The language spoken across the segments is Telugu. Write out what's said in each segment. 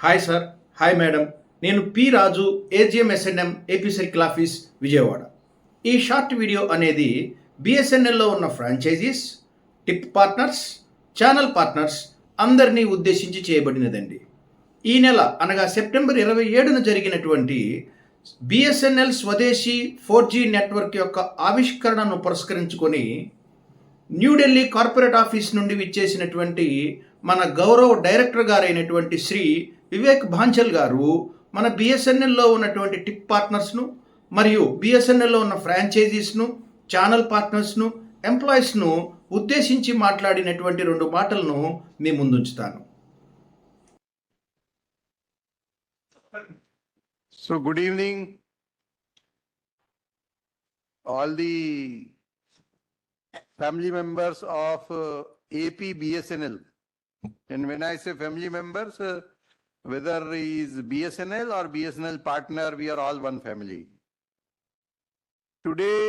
Hi sir, hi madam. నేను P Raju, AGM SNM AP circle office Vijayawada. ఈ షార్ట్ వీడియో అనేది బిఎస్ఎన్ఎల్లో ఉన్న franchisees, tip partners, channel partners అందరినీ ఉద్దేశించి చేయబడినదండి. ఈ నెల అనగా సెప్టెంబర్ 27న జరిగినటువంటి బిఎస్ఎన్ఎల్ స్వదేశీ 4G నెట్వర్క్ యొక్క ఆవిష్కరణను పురస్కరించుకొని న్యూఢిల్లీ కార్పొరేట్ ఆఫీస్ నుండి విచ్చేసినటువంటి మన గౌరవ డైరెక్టర్ గారైనటువంటి శ్రీ వివేక్ భాంచల్ గారు మన బిఎస్ఎన్ఎల్లో ఉన్నటువంటి టిప్ పార్ట్నర్స్ను మరియు బిఎస్ఎన్ఎల్లో ఉన్న ఫ్రాంచైజీస్ను, ఛానల్ పార్ట్నర్స్ను, ఎంప్లాయీస్ను ఉద్దేశించి మాట్లాడినటువంటి 2 మాటలను మీ ముందుంచుతాను. So good evening, all the family members of AP BSNL. And when I say family members, whether he is BSNL or BSNL partner, we are all one family. Today,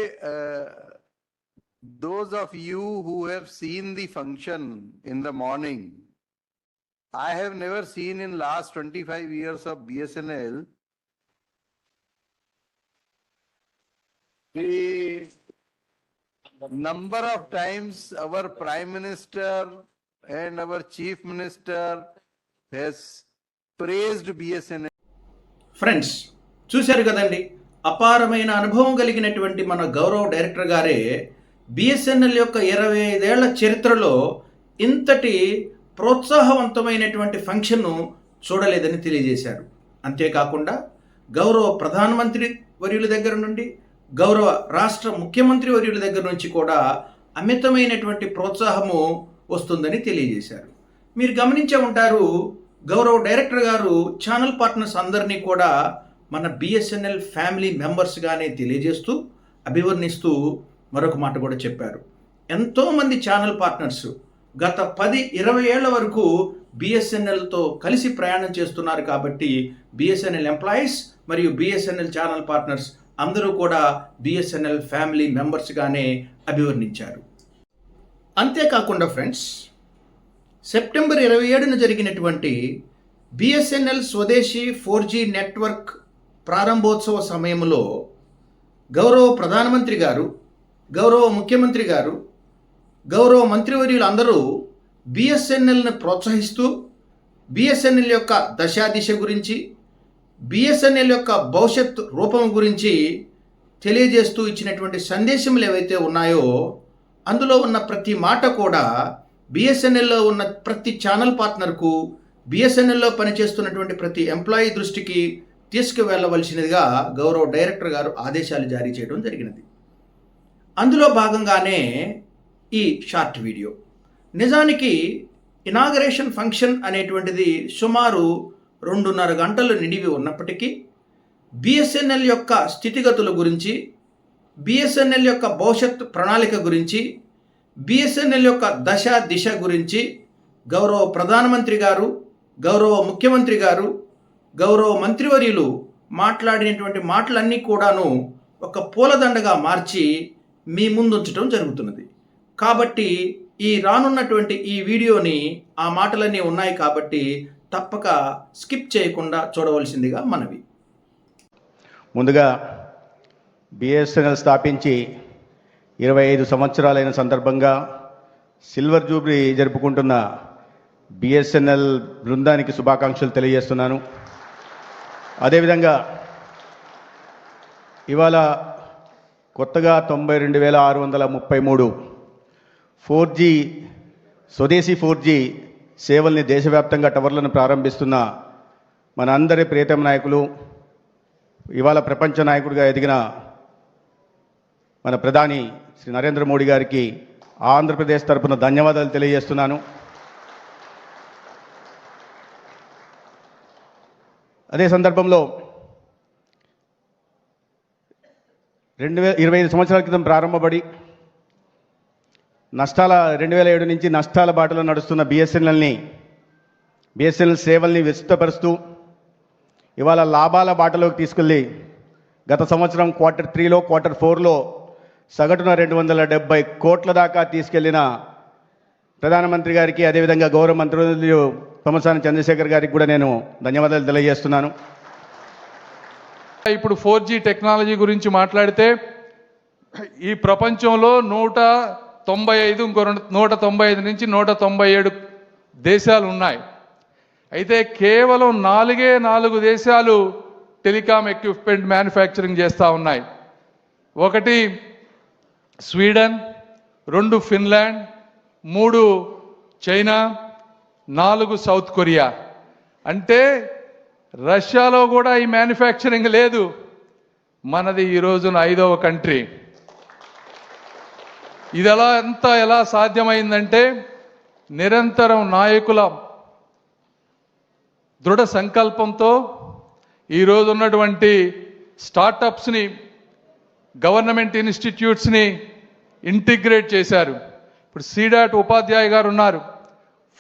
those of you who have seen the function in the morning, I have never seen in last 25 years of BSNL the number of times our Prime Minister and our Chief Minister has praised BSNL. Friends, చూశారు కదండి, అపారమైన అనుభవం కలిగినటువంటి మన గౌరవ డైరెక్టర్ గారే బిఎస్ఎన్ఎల్ యొక్క 25 ఏళ్ల చరిత్రలో ఇంతటి ప్రోత్సాహవంతమైనటువంటి ఫంక్షన్ను చూడలేదని తెలియజేశారు. అంతేకాకుండా గౌరవ ప్రధానమంత్రి వర్యుల దగ్గర నుండి, గౌరవ రాష్ట్ర ముఖ్యమంత్రి వర్యుల దగ్గర నుంచి కూడా అమితమైనటువంటి ప్రోత్సాహము వస్తుందని తెలియజేశారు. మీరు గమనించే ఉంటారు, గౌరవ డైరెక్టర్ గారు ఛానల్ పార్ట్నర్స్ అందరినీ కూడా మన బిఎస్ఎన్ఎల్ ఫ్యామిలీ మెంబర్స్గానే తెలియజేస్తూ అభివర్ణిస్తూ మరొక మాట కూడా చెప్పారు. ఎంతోమంది ఛానల్ పార్ట్నర్స్ గత 10-20 ఏళ్ల వరకు బిఎస్ఎన్ఎల్తో కలిసి ప్రయాణం చేస్తున్నారు. కాబట్టి బిఎస్ఎన్ఎల్ ఎంప్లాయీస్ మరియు బిఎస్ఎన్ఎల్ ఛానల్ పార్ట్నర్స్ అందరూ కూడా బిఎస్ఎన్ఎల్ ఫ్యామిలీ మెంబర్స్గానే అభివర్ణించారు. అంతేకాకుండా ఫ్రెండ్స్, సెప్టెంబర్ 27న జరిగినటువంటి బిఎస్ఎన్ఎల్ స్వదేశీ 4G నెట్వర్క్ ప్రారంభోత్సవ సమయంలో గౌరవ ప్రధానమంత్రి గారు, గౌరవ ముఖ్యమంత్రి గారు, గౌరవ మంత్రివర్యులు అందరూ బిఎస్ఎన్ఎల్ను ప్రోత్సహిస్తూ బిఎస్ఎన్ఎల్ యొక్క దశాదిశ గురించి, బిఎస్ఎన్ఎల్ యొక్క భవిష్యత్ రూపం గురించి తెలియజేస్తూ ఇచ్చినటువంటి సందేశములు ఏవైతే ఉన్నాయో అందులో ఉన్న ప్రతి మాట కూడా బిఎస్ఎన్ఎల్లో ఉన్న ప్రతి ఛానల్ పార్ట్నర్కు, బిఎస్ఎన్ఎల్లో పనిచేస్తున్నటువంటి ప్రతి ఎంప్లాయీ దృష్టికి తీసుకువెళ్ళవలసినదిగా గౌరవ డైరెక్టర్ గారు ఆదేశాలు జారీ చేయడం జరిగినది. అందులో భాగంగానే ఈ షార్ట్ వీడియో. నిజానికి ఇనాగరేషన్ ఫంక్షన్ అనేటువంటిది సుమారు 2.5 గంటలు నిడివి ఉన్నప్పటికీ బిఎస్ఎన్ఎల్ యొక్క స్థితిగతుల గురించి, బిఎస్ఎన్ఎల్ యొక్క భవిష్యత్ ప్రణాళిక గురించి, బిఎస్ఎన్ఎల్ యొక్క దశ దిశ గురించి గౌరవ ప్రధానమంత్రి గారు, గౌరవ ముఖ్యమంత్రి గారు, గౌరవ మంత్రివర్యులు మాట్లాడినటువంటి మాటలన్నీ కూడాను ఒక పూలదండగా మార్చి మీ ముందుంచడం జరుగుతున్నది. కాబట్టి ఈ రానున్నటువంటి ఈ వీడియోని ఆ మాటలన్నీ ఉన్నాయి కాబట్టి తప్పక స్కిప్ చేయకుండా చూడవలసిందిగా మనవి. ముందుగా బిఎస్ఎన్ఎల్ స్థాపించి 25 సంవత్సరాలైన సందర్భంగా సిల్వర్ జూబ్లీ జరుపుకుంటున్న బిఎస్ఎన్ఎల్ బృందానికి శుభాకాంక్షలు తెలియజేస్తున్నాను. అదేవిధంగా ఇవాళ కొత్తగా 92,633 4G స్వదేశీ 4G సేవల్ని దేశవ్యాప్తంగా టవర్లను ప్రారంభిస్తున్న మన అందరి ప్రియతమ నాయకులు, ఇవాళ ప్రపంచ నాయకుడిగా ఎదిగిన మన ప్రధాని శ్రీ నరేంద్ర మోడీ గారికి ఆంధ్రప్రదేశ్ తరపున ధన్యవాదాలు తెలియజేస్తున్నాను. అదే సందర్భంలో 25 సంవత్సరాల క్రితం ప్రారంభపడి 2007 నుంచి నష్టాల బాటలో నడుస్తున్న బిఎస్ఎన్ఎల్ సేవల్ని విస్తృతపరుస్తూ ఇవాళ లాభాల బాటలోకి తీసుకెళ్ళి గత సంవత్సరం Q3లో, Q4లో సగటున 270 కోట్ల దాకా తీసుకెళ్లిన ప్రధానమంత్రి గారికి, అదేవిధంగా గౌరవ మంత్రులు తమసాని చంద్రశేఖర్ గారికి కూడా నేను ధన్యవాదాలు తెలియజేస్తున్నాను. ఇప్పుడు 4G టెక్నాలజీ గురించి మాట్లాడితే ఈ ప్రపంచంలో 195 ఇంకో 195 నుంచి 197 దేశాలు ఉన్నాయి. అయితే కేవలం 4 దేశాలు టెలికాం ఎక్విప్మెంట్ మ్యానుఫ్యాక్చరింగ్ చేస్తూ ఉన్నాయి. 1 Sweden, 2 Finland, 3 China, 4 south Korea. అంటే రష్యాలో కూడా ఈ మ్యానుఫ్యాక్చరింగ్ లేదు. మనది ఈ రోజున 5వ కంట్రీ. ఇది ఎలా సాధ్యమైందంటే నిరంతరం నాయకుల దృఢ సంకల్పంతో ఈరోజు ఉన్నటువంటి స్టార్టప్స్ని, గవర్నమెంట్ ఇన్స్టిట్యూట్స్ని ఇంటిగ్రేట్ చేశారు. ఇప్పుడు సీడాట్ ఉపాధ్యాయ గారు ఉన్నారు.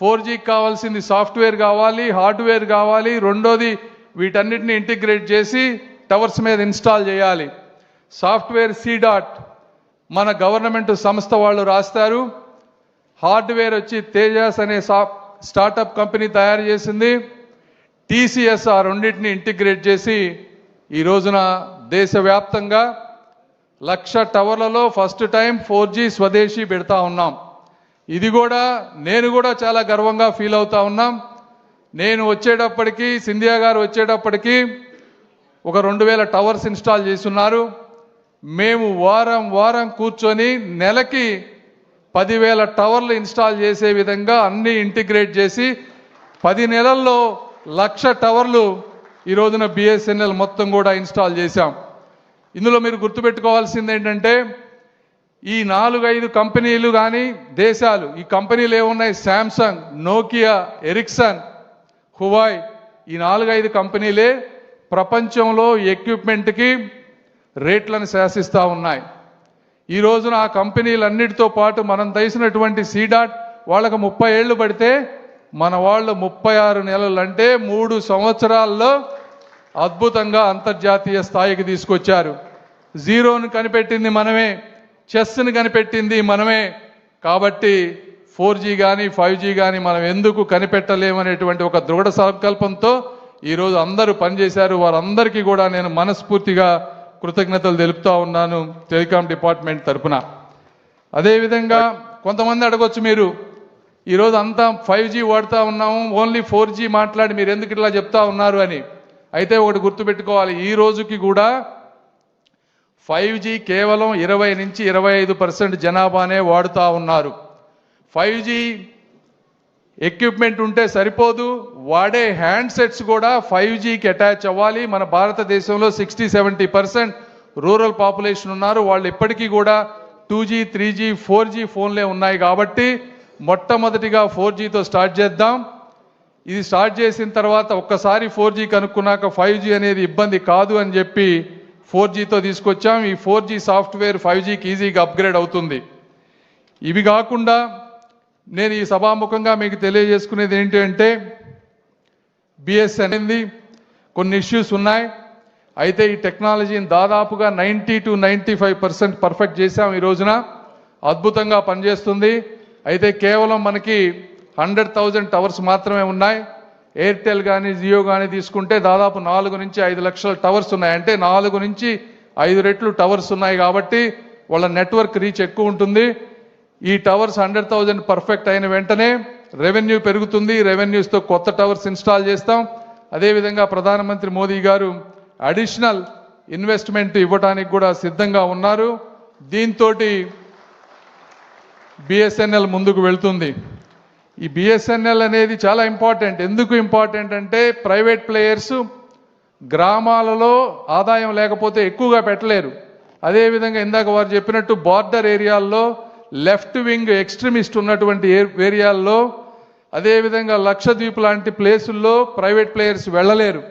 4Gకి కావాల్సింది సాఫ్ట్వేర్ కావాలి, హార్డ్వేర్ కావాలి, రెండోది వీటన్నిటిని ఇంటిగ్రేట్ చేసి టవర్స్ మీద ఇన్స్టాల్ చేయాలి. సాఫ్ట్వేర్ సీడాట్ మన గవర్నమెంట్ సంస్థ వాళ్ళు రాస్తారు. హార్డ్వేర్ వచ్చి తేజాస్ అనే స్టార్టప్ కంపెనీ తయారు చేసింది. TCS ఆ రెండింటిని ఇంటిగ్రేట్ చేసి ఈ రోజున దేశవ్యాప్తంగా 1,00,000 టవర్లలో ఫస్ట్ టైం 4G స్వదేశీ పెడతా ఉన్నాం. ఇది కూడా నేను కూడా చాలా గర్వంగా ఫీల్ అవుతా ఉన్నాం. నేను వచ్చేటప్పటికి, సింధియా గారు వచ్చేటప్పటికి ఒక 2,000 టవర్స్ ఇన్స్టాల్ చేస్తున్నారు. మేము వారం కూర్చొని నెలకి 10,000 టవర్లు ఇన్స్టాల్ చేసే విధంగా అన్ని ఇంటిగ్రేట్ చేసి 10 నెలల్లో 1,00,000 టవర్లు ఈ రోజున BSNL మొత్తం కూడా ఇన్స్టాల్ చేశాం. ఇందులో మీరు గుర్తుపెట్టుకోవాల్సింది ఏంటంటే ఈ 4-5 కంపెనీలు కానీ దేశాలు, ఈ కంపెనీలు ఏమున్నాయి, శాంసంగ్, నోకియా, ఎరిక్సన్, హువాయ్, ఈ 4-5 కంపెనీలే ప్రపంచంలో ఎక్విప్మెంట్కి రేట్లను శాసిస్తూ ఉన్నాయి. ఈ రోజున ఆ కంపెనీలన్నిటితో పాటు మనం తెలిసినటువంటి సీడాట్ వాళ్ళకు 30 ఏళ్ళు పడితే మన వాళ్ళు 36 నెలలు అంటే 3 సంవత్సరాల్లో అద్భుతంగా అంతర్జాతీయ స్థాయికి తీసుకొచ్చారు. జీరోను కనిపెట్టింది మనమే, చెస్ని కనిపెట్టింది మనమే. కాబట్టి 4G కానీ 5G కానీ మనం ఎందుకు కనిపెట్టలేమనేటువంటి ఒక దృఢ సంకల్పంతో ఈరోజు అందరూ పనిచేశారు. వారందరికీ కూడా నేను మనస్ఫూర్తిగా కృతజ్ఞతలు తెలుపుతా ఉన్నాను టెలికాం డిపార్ట్మెంట్ తరఫున. అదేవిధంగా కొంతమంది అడగొచ్చు, మీరు ఈరోజు అంతా 5G వాడుతూ ఉన్నాము, ఓన్లీ 4G మాట్లాడి మీరు ఎందుకు ఇట్లా చెప్తా ఉన్నారు అని. అయితే ఒకటి గుర్తుపెట్టుకోవాలి, ఈ రోజుకి కూడా 5G కేవలం 20 నుంచి 25% జనాభానే వాడుతూ ఉన్నారు. 5G ఎక్విప్మెంట్ ఉంటే సరిపోదు, వాడే హ్యాండ్సెట్స్ కూడా 5Gకి అటాచ్ అవ్వాలి. మన భారతదేశంలో 60-70% రూరల్ పాపులేషన్ ఉన్నారు. వాళ్ళు ఇప్పటికీ కూడా 2G, 3G, 4G ఫోన్లే ఉన్నాయి. కాబట్టి మొట్టమొదటిగా 4Gతో స్టార్ట్ చేద్దాం. ఇది స్టార్ట్ చేసిన తర్వాత ఒక్కసారి 4G కనుక్కున్నాక 5G అనేది ఇబ్బంది కాదు అని చెప్పి 4Gతో తీసుకొచ్చాం. ఈ 4G సాఫ్ట్వేర్ 5Gకి ఈజీగా అప్గ్రేడ్ అవుతుంది. ఇవి కాకుండా నేను ఈ సభాముఖంగా మీకు తెలియజేసుకునేది ఏంటి అంటే BSNL కొన్ని ఇష్యూస్ ఉన్నాయి. అయితే ఈ టెక్నాలజీని దాదాపుగా 90-95% పర్ఫెక్ట్ చేశాం. ఈ రోజున అద్భుతంగా పనిచేస్తుంది. అయితే కేవలం మనకి 100,000 టవర్స్ మాత్రమే ఉన్నాయి. ఎయిర్టెల్ కానీ జియో కానీ తీసుకుంటే దాదాపు 4 నుంచి 5 లక్షల టవర్స్ ఉన్నాయి. అంటే 4 నుంచి 5 రెట్లు టవర్స్ ఉన్నాయి. కాబట్టి వాళ్ళ నెట్వర్క్ రీచ్ ఎక్కువ ఉంటుంది. ఈ టవర్స్ 100,000 పర్ఫెక్ట్ అయిన వెంటనే రెవెన్యూ పెరుగుతుంది. రెవెన్యూస్తో కొత్త టవర్స్ ఇన్స్టాల్ చేస్తాం. అదేవిధంగా ప్రధానమంత్రి మోదీ గారు అడిషనల్ ఇన్వెస్ట్మెంట్ ఇవ్వడానికి కూడా సిద్ధంగా ఉన్నారు. దీంతో BSNL ముందుకు వెళ్తుంది. ఈ BSNL అనేది చాలా ఇంపార్టెంట్. ఎందుకు ఇంపార్టెంట్ అంటే ప్రైవేట్ ప్లేయర్స్ గ్రామాలలో ఆదాయం లేకపోతే ఎక్కువగా పెట్టలేరు. అదేవిధంగా ఇందాక వారు చెప్పినట్టు బార్డర్ ఏరియాల్లో, లెఫ్ట్ వింగ్ ఎక్స్ట్రీమిస్ట్ ఉన్నటువంటి ఏరియాల్లో, అదేవిధంగా లక్షద్వీప్ లాంటి ప్లేసుల్లో ప్రైవేట్ ప్లేయర్స్ వెళ్ళలేరు.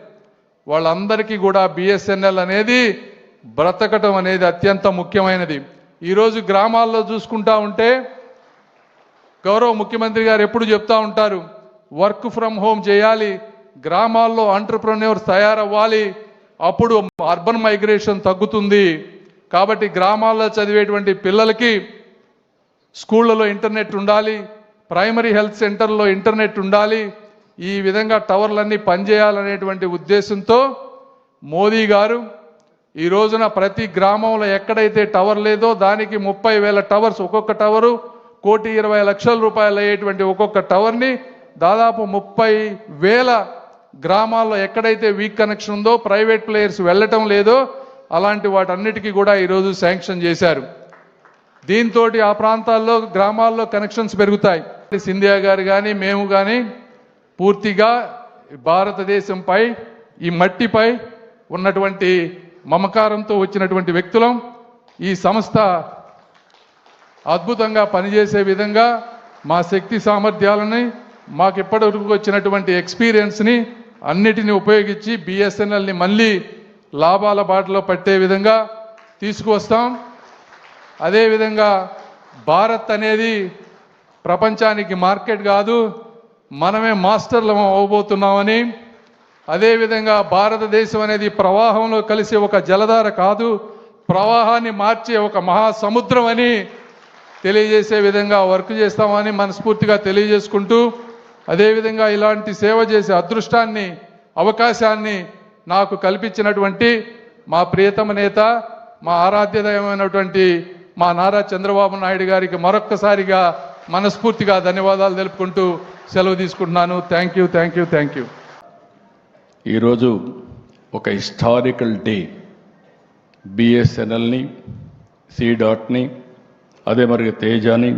వాళ్ళందరికీ కూడా BSNL అనేది బ్రతకటం అనేది అత్యంత ముఖ్యమైనది. ఈరోజు గ్రామాల్లో చూసుకుంటా ఉంటే గౌరవ ముఖ్యమంత్రి గారు ఎప్పుడు చెప్తా ఉంటారు, వర్క్ ఫ్రమ్ హోమ్ చేయాలి, గ్రామాల్లో ఎంటర్‌ప్రెన్యూర్స్ తయారవ్వాలి, అప్పుడు అర్బన్ మైగ్రేషన్ తగ్గుతుంది. కాబట్టి గ్రామాల్లో చదివేటువంటి పిల్లలకి స్కూళ్ళలో ఇంటర్నెట్ ఉండాలి, ప్రైమరీ హెల్త్ సెంటర్లో ఇంటర్నెట్ ఉండాలి, ఈ విధంగా టవర్లన్నీ పనిచేయాలనేటువంటి ఉద్దేశంతో మోదీ గారు ఈ రోజున ప్రతి గ్రామంలో ఎక్కడైతే టవర్ లేదో దానికి 30,000 టవర్స్, ఒక్కొక్క టవరు 1,20,00,000 రూపాయలు అయ్యేటువంటి ఒక్కొక్క టవర్ని దాదాపు 30,000 గ్రామాల్లో ఎక్కడైతే వీక్ కనెక్షన్ ఉందో, ప్రైవేట్ ప్లేయర్స్ వెళ్ళటం లేదో అలాంటి వాటన్నిటికీ కూడా ఈరోజు శాంక్షన్ చేశారు. దీంతో ఆ ప్రాంతాల్లో గ్రామాల్లో కనెక్షన్స్ పెరుగుతాయి. సింధియా గారు కానీ మేము కానీ పూర్తిగా భారతదేశంపై, ఈ మట్టిపై ఉన్నటువంటి మమకారంతో వచ్చినటువంటి వ్యక్తులం. ఈ సంస్థ అద్భుతంగా పనిచేసే విధంగా మా శక్తి సామర్థ్యాలని, మాకు ఇప్పటివరకు వచ్చినటువంటి ఎక్స్పీరియన్స్ని అన్నిటిని ఉపయోగించి బిఎస్ఎన్ఎల్ని మళ్ళీ లాభాల బాటలో పట్టే విధంగా తీసుకువస్తాం. అదేవిధంగా భారత్ అనేది ప్రపంచానికి మార్కెట్ కాదు, మనమే మాస్టర్లు అవ్వబోతున్నామని, అదేవిధంగా భారతదేశం అనేది ప్రవాహంలో కలిసే ఒక జలధార కాదు, ప్రవాహాన్ని మార్చే ఒక మహాసముద్రం అని తెలియజేసే విధంగా వర్క్ చేస్తామని మనస్ఫూర్తిగా తెలియజేసుకుంటూ, అదేవిధంగా ఇలాంటి సేవ చేసే అదృష్టాన్ని, అవకాశాన్ని నాకు కల్పించినటువంటి మా ప్రియతమ నేత, మా ఆరాధ్యదైనటువంటి మా నారా చంద్రబాబు నాయుడు గారికి మరొక్కసారిగా మనస్ఫూర్తిగా ధన్యవాదాలు తెలుపుకుంటూ సెలవు తీసుకుంటున్నాను. Thank you, thank you, thank you. ఈరోజు ఒక హిస్టారికల్ డే. బిఎస్ఎన్ఎల్ని, సిడాట్ని, అదే మరి తేజాని,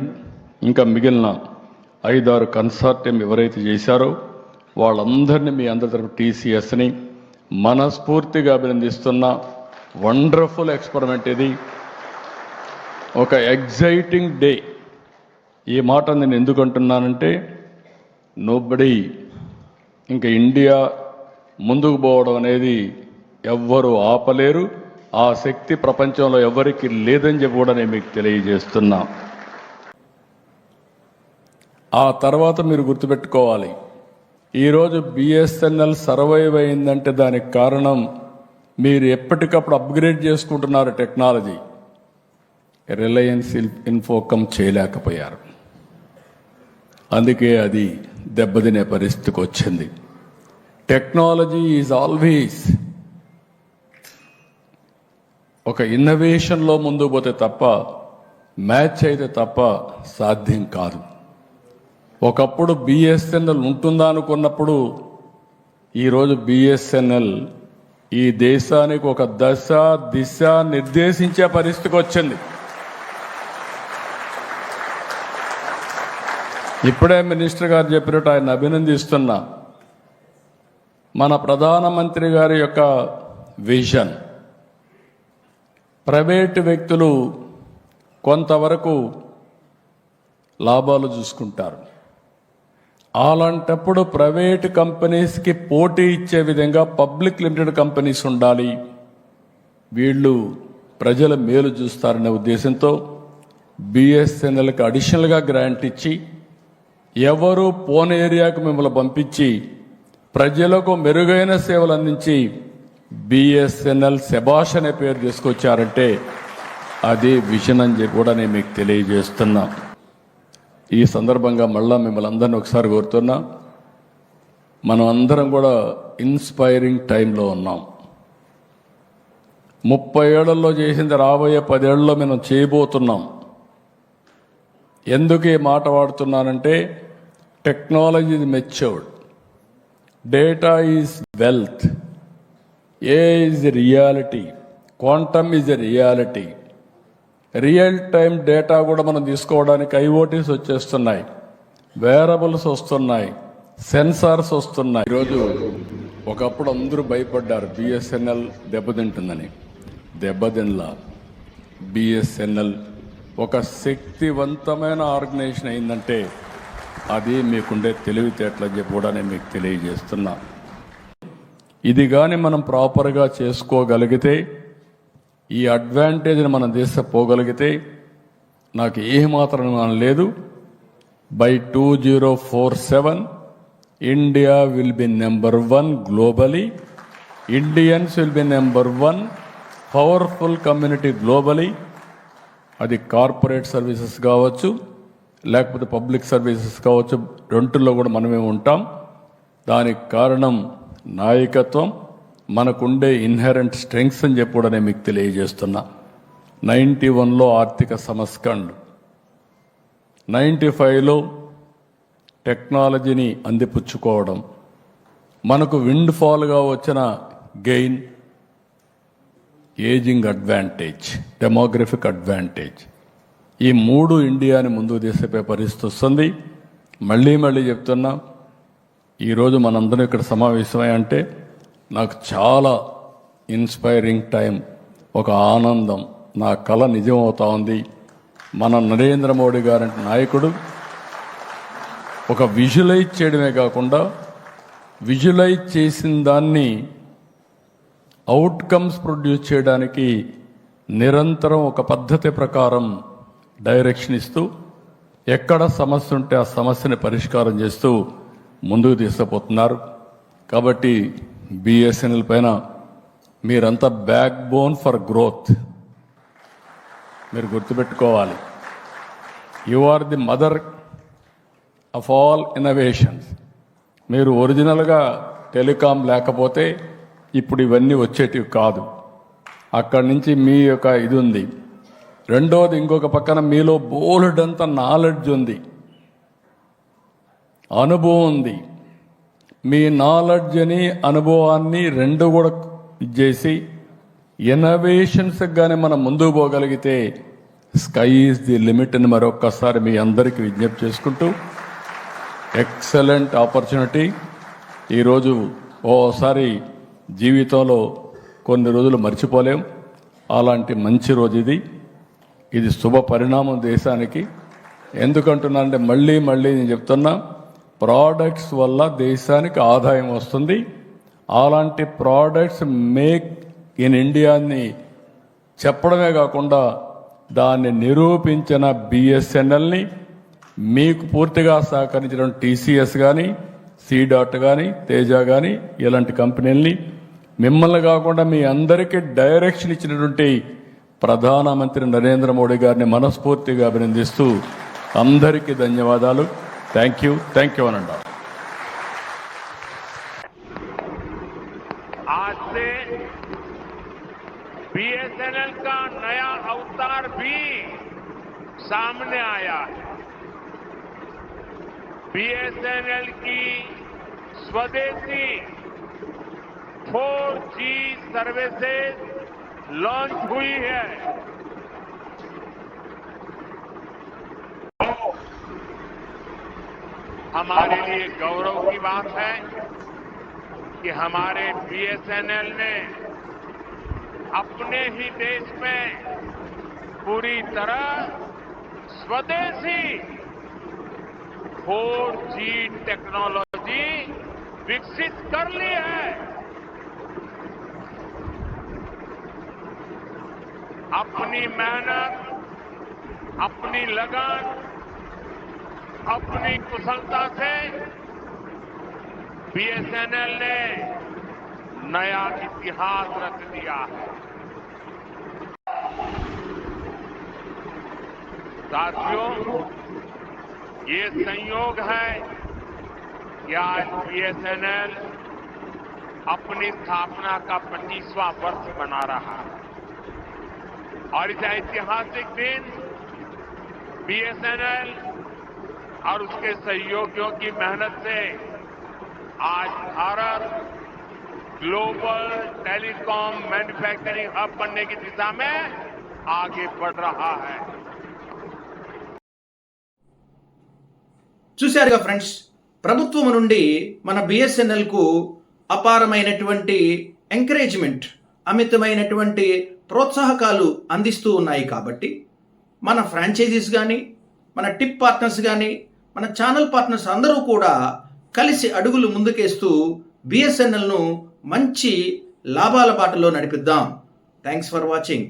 ఇంకా మిగిలిన 5-6 కన్సార్టియం ఎవరైతే చేశారో వాళ్ళందరినీ మీ అందరి తరపు టీసీఎస్ని మనస్ఫూర్తిగా అభినందిస్తున్న వండర్ఫుల్ ఎక్స్పెరిమెంట్ ఇది. ఒక ఎగ్జైటింగ్ డే. ఈ మాట నేను ఎందుకు అంటున్నానంటే, నోబడి ఇంకా ఇండియా ముందుకు పోవడం అనేది ఎవ్వరూ ఆపలేరు. ఆ శక్తి ప్రపంచంలో ఎవరికి లేదని చెప్పి కూడా నేను మీకు తెలియజేస్తున్నా. ఆ తర్వాత మీరు గుర్తుపెట్టుకోవాలి, ఈరోజు బిఎస్ఎన్ఎల్ సర్వైవ్ అయిందంటే దానికి కారణం మీరు ఎప్పటికప్పుడు అప్గ్రేడ్ చేసుకుంటున్నారు టెక్నాలజీ. రిలయన్స్ ఇన్ఫోకమ్ చేయలేకపోయారు, అందుకే అది దెబ్బతినే పరిస్థితికి వచ్చింది. టెక్నాలజీ ఈజ్ ఆల్వేస్ ఒక ఇన్నోవేషన్లో ముందుకు పోతే తప్ప, మ్యాచ్ అయితే తప్ప సాధ్యం కాదు. ఒకప్పుడు బిఎస్ఎన్ఎల్ ఉంటుందా అనుకున్నప్పుడు ఈరోజు బిఎస్ఎన్ఎల్ ఈ దేశానికి ఒక దశ దిశ నిర్దేశించే పరిస్థితికి వచ్చింది. ఇప్పుడే మినిస్టర్ గారు చెప్పినట్టు ఆయన అభినందిస్తున్నా. మన ప్రధానమంత్రి గారి యొక్క విజన్, ప్రైవేటు వ్యక్తులు కొంతవరకు లాభాలు చూసుకుంటారు, అలాంటప్పుడు ప్రైవేటు కంపెనీస్కి పోటీ ఇచ్చే విధంగా పబ్లిక్ లిమిటెడ్ కంపెనీస్ ఉండాలి, వీళ్ళు ప్రజల మేలు చూస్తారనే ఉద్దేశంతో బిఎస్ఎన్ఎల్కి అడిషనల్గా గ్రాంట్ ఇచ్చి, ఎవరు పోని ఏరియాకు మిమ్మల్ని పంపించి ప్రజలకు మెరుగైన సేవలు అందించి బిఎస్ఎన్ఎల్ శభాష్ అనే పేరు తీసుకొచ్చారంటే అదే విజన్ అని చెప్పి కూడా నేను మీకు తెలియజేస్తున్నా. ఈ సందర్భంగా మళ్ళా మిమ్మల్ని అందరినీ ఒకసారి కోరుతున్నా, మనం అందరం కూడా ఇన్స్పైరింగ్ టైంలో ఉన్నాం. 30 ఏళ్లలో చేసింది రాబోయే 10 ఏళ్లలో మనం చేయబోతున్నాం. ఎందుకు ఈ మాట వాడుతున్నానంటే, technology is matured, data is wealth, a is reality, quantum is a reality. Real time data కూడా మనం తీసుకోవడానికి ఐఓటీస్ వచ్చేస్తున్నాయి, వేరబుల్స్ వస్తున్నాయి, సెన్సార్స్ వస్తున్నాయి. ఈరోజు ఒకప్పుడు అందరూ భయపడ్డారు బిఎస్ఎన్ఎల్ దెబ్బతింటుందని. దెబ్బతినలా. బిఎస్ఎన్ఎల్ ఒక శక్తివంతమైన ఆర్గనైజేషన్ అయిందంటే అది మీకుండే తెలివితేటలని చెప్పి కూడా నేను మీకు తెలియజేస్తున్నా. ఇది కానీ మనం ప్రాపర్గా చేసుకోగలిగితే, ఈ అడ్వాంటేజ్ని మన దేశం పోగలిగితే, నాకు ఏమాత్రం లేదు, by 2047 India will be number 1 globally. Indians will be number 1 powerful community globally. అది కార్పొరేట్ సర్వీసెస్ కావచ్చు, లేకపోతే పబ్లిక్ సర్వీసెస్ కావచ్చు, రెండుల్లో కూడా మనమే ఉంటాం. దానికి కారణం నాయకత్వం, మనకుండే ఇన్హెరెంట్ స్ట్రెంగ్స్ అని చెప్పి కూడా నేను మీకు తెలియజేస్తున్నా. 91లో ఆర్థిక సంస్కరణ, 95లో టెక్నాలజీని అందిపుచ్చుకోవడం, మనకు విండ్ ఫాల్గా వచ్చిన gain, ageing advantage, demographic advantage, ఈ మూడు ఇండియాని ముందుకు తీసుకుపోయే పరిస్థితి వస్తుంది. మళ్ళీ చెప్తున్నా, ఈరోజు మనందరం ఇక్కడ సమావేశమై అంటే నాకు చాలా ఇన్స్పైరింగ్ టైం, ఒక ఆనందం, నా కళ నిజం అవుతా ఉంది. మన నరేంద్ర మోడీ గారంటే నాయకుడు ఒక విజువలైజ్ చేయడమే కాకుండా విజువలైజ్ చేసిన దాన్ని అవుట్కమ్స్ ప్రొడ్యూస్ చేయడానికి నిరంతరం ఒక పద్ధతి ప్రకారం డైరెక్షన్ ఇస్తూ, ఎక్కడ సమస్య ఉంటే ఆ సమస్యని పరిష్కారం చేస్తూ ముందుకు తీసుకుపోతున్నారు. కాబట్టి బిఎస్ఎన్ఎల్ పైన మీరంతా బ్యాక్ బోన్ ఫర్ గ్రోత్, మీరు గుర్తుపెట్టుకోవాలి. You are the mother of all innovations. మీరు ఒరిజినల్గా టెలికాం లేకపోతే ఇప్పుడు ఇవన్నీ వచ్చేటివి కాదు. అక్కడి నుంచి మీ యొక్క ఇది ఉంది. రెండోది, ఇంకొక పక్కన మీలో బోలెడంత నాలెడ్జ్ ఉంది, అనుభవం ఉంది. మీ నాలెడ్జ్ని అనుభవాన్ని రెండు కూడా ఇచ్చేసి ఇన్నోవేషన్స్ కానీ మనం ముందుకు పోగలిగితే స్కై ఈజ్ ది లిమిట్ అని మరొక్కసారి మీ అందరికీ విజ్ఞప్తి చేసుకుంటూ, ఎక్సలెంట్ ఆపర్చునిటీ. ఈరోజు ఓసారి జీవితంలో కొన్ని రోజులు మర్చిపోలేం, అలాంటి మంచి రోజు ఇది. ఇది శుభ పరిణామం దేశానికి. ఎందుకంటున్నానంటే మళ్ళీ నేను చెప్తున్నా, ప్రోడక్ట్స్ వల్ల దేశానికి ఆదాయం వస్తుంది. అలాంటి ప్రోడక్ట్స్ మేక్ ఇన్ ఇండియాని చెప్పడమే కాకుండా దాన్ని నిరూపించిన బిఎస్ఎన్ఎల్ని, మీకు పూర్తిగా సహకరించిన టీసీఎస్ కానీ, సీడాట్ కానీ, తేజ కానీ, ఇలాంటి కంపెనీల్ని, మిమ్మల్ని కాకుండా మీ అందరికీ డైరెక్షన్ ఇచ్చినటువంటి ప్రధానమంత్రి నరేంద్ర మోడీ గారిని మనస్ఫూర్తిగా అభినందిస్తూ అందరికీ ధన్యవాదాలు. థ్యాంక్ యూ అనండి. आज से बीएसएनएल का नया अवतार भी सामने आया है. बीएसएनएल की स्वदेशी 4G सर्विसेज लॉन्च हुई है. हमारे लिए गौरव की बात है कि हमारे बीएसएनएल ने अपने ही देश में पूरी तरह स्वदेशी 4G टेक्नोलॉजी विकसित कर ली है. अपनी मेहनत, अपनी लगन, अपनी कुशलता से बीएसएनएल ने नया इतिहास रच दिया है. साथियों, ये संयोग है कि आज बीएसएनएल अपनी स्थापना का 25वां वर्ष मना रहा है. और इस ऐतिहासिक दिन बीएसएनएल और उसके सहयोगियों की मेहनत से आज Bharat global telecom manufacturing hub बनने की दिशा में आगे बढ़ रहा है. చూశారుగా ఫ్రెండ్స్, ప్రభుత్వం నుండి మన బిఎస్ఎన్ఎల్కు అపారమైనటువంటి ఎంకరేజ్మెంట్, అమితమైనటువంటి ప్రోత్సాహకాలు అందిస్తూ ఉన్నాయి. కాబట్టి మన ఫ్రాంచైజీస్ కానీ, మన టిప్ పార్ట్నర్స్ కానీ, మన ఛానల్ పార్ట్నర్స్ అందరూ కూడా కలిసి అడుగులు ముందుకేస్తూ బిఎస్ఎన్ఎల్ను మంచి లాభాల బాటలో నడిపిద్దాం. Thanks for watching.